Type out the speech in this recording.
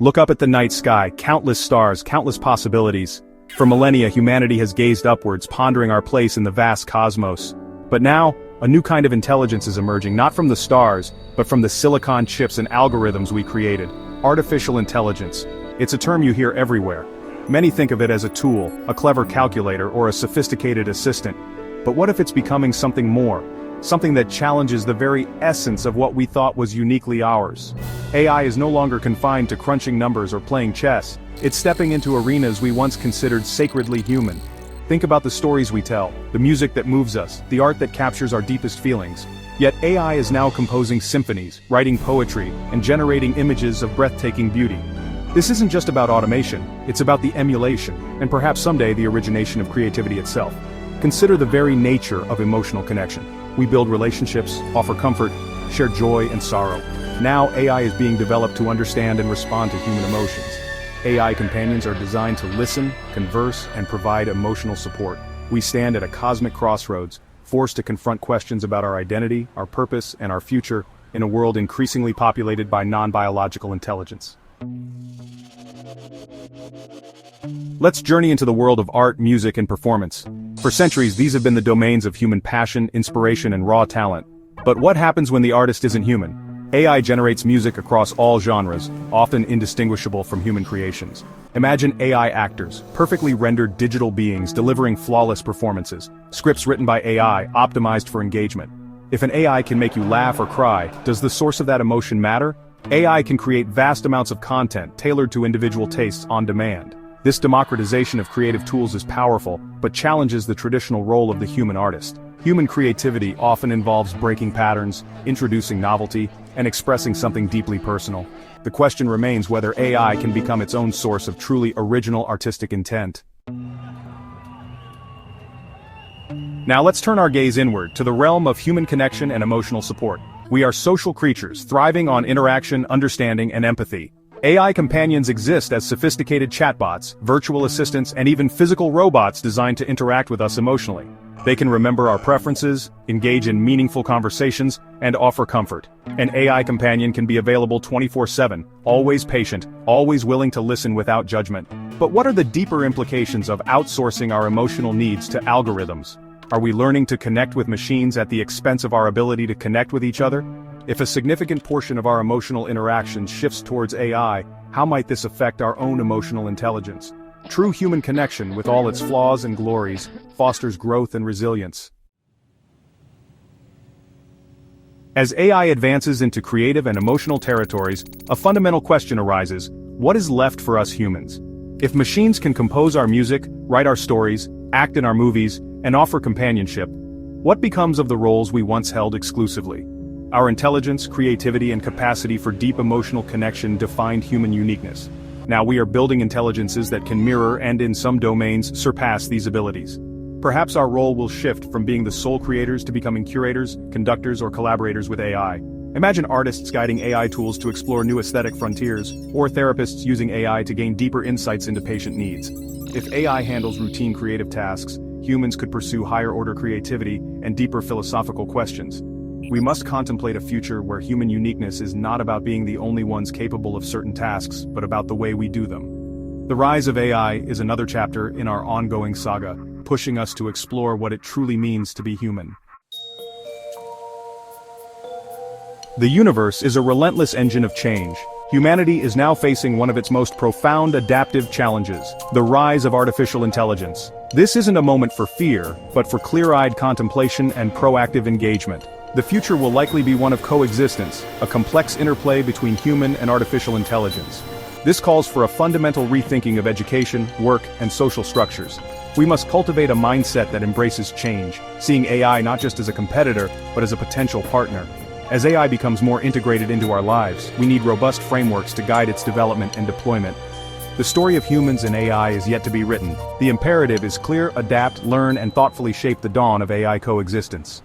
Look up at the night sky, countless stars, countless possibilities. For millennia, humanity has gazed upwards, pondering our place in the vast cosmos. But now, a new kind of intelligence is emerging, not from the stars, but from the silicon chips and algorithms we created. Artificial intelligence. It's a term you hear everywhere. Many think of it as a tool, a clever calculator, or a sophisticated assistant. But what if it's becoming something more? Something that challenges the very essence of what we thought was uniquely ours. AI is no longer confined to crunching numbers or playing chess. It's stepping into arenas we once considered sacredly human. Think about the stories we tell, the music that moves us, the art that captures our deepest feelings. Yet AI is now composing symphonies, writing poetry, and generating images of breathtaking beauty. This isn't just about automation, it's about the emulation, and perhaps someday the origination of creativity itself. Consider the very nature of emotional connection. We build relationships, offer comfort, share joy and sorrow. Now AI is being developed to understand and respond to human emotions. AI companions are designed to listen, converse, and provide emotional support. We stand at a cosmic crossroads, forced to confront questions about our identity, our purpose, and our future, in a world increasingly populated by non-biological intelligence. Let's journey into the world of art, music, and performance. For centuries, these have been the domains of human passion, inspiration, and raw talent. But what happens when the artist isn't human? AI generates music across all genres, often indistinguishable from human creations. Imagine AI actors, perfectly rendered digital beings delivering flawless performances, scripts written by AI, optimized for engagement. If an AI can make you laugh or cry, does the source of that emotion matter? AI can create vast amounts of content tailored to individual tastes on demand. This democratization of creative tools is powerful, but challenges the traditional role of the human artist. Human creativity often involves breaking patterns, introducing novelty, and expressing something deeply personal. The question remains whether AI can become its own source of truly original artistic intent. Now let's turn our gaze inward, to the realm of human connection and emotional support. We are social creatures, thriving on interaction, understanding, and empathy. AI companions exist as sophisticated chatbots, virtual assistants, and even physical robots designed to interact with us emotionally. They can remember our preferences, engage in meaningful conversations, and offer comfort. An AI companion can be available 24/7, always patient, always willing to listen without judgment. But what are the deeper implications of outsourcing our emotional needs to algorithms? Are we learning to connect with machines at the expense of our ability to connect with each other? If a significant portion of our emotional interactions shifts towards AI, how might this affect our own emotional intelligence? True human connection, with all its flaws and glories, fosters growth and resilience. As AI advances into creative and emotional territories, a fundamental question arises: what is left for us humans? If machines can compose our music, write our stories, act in our movies, and offer companionship, what becomes of the roles we once held exclusively? Our intelligence, creativity, and capacity for deep emotional connection defined human uniqueness. Now we are building intelligences that can mirror and, in some domains, surpass these abilities. Perhaps our role will shift from being the sole creators to becoming curators, conductors, or collaborators with AI. Imagine artists guiding AI tools to explore new aesthetic frontiers, or therapists using AI to gain deeper insights into patient needs. If AI handles routine creative tasks, humans could pursue higher-order creativity and deeper philosophical questions. We must contemplate a future where human uniqueness is not about being the only ones capable of certain tasks, but about the way we do them. The rise of AI is another chapter in our ongoing saga, pushing us to explore what it truly means to be human. The universe is a relentless engine of change. Humanity is now facing one of its most profound adaptive challenges: the rise of artificial intelligence. This isn't a moment for fear, but for clear-eyed contemplation and proactive engagement. The future will likely be one of coexistence, a complex interplay between human and artificial intelligence. This calls for a fundamental rethinking of education, work, and social structures. We must cultivate a mindset that embraces change, seeing AI not just as a competitor, but as a potential partner. As AI becomes more integrated into our lives, we need robust frameworks to guide its development and deployment. The story of humans and AI is yet to be written. The imperative is clear: adapt, learn, and thoughtfully shape the dawn of AI coexistence.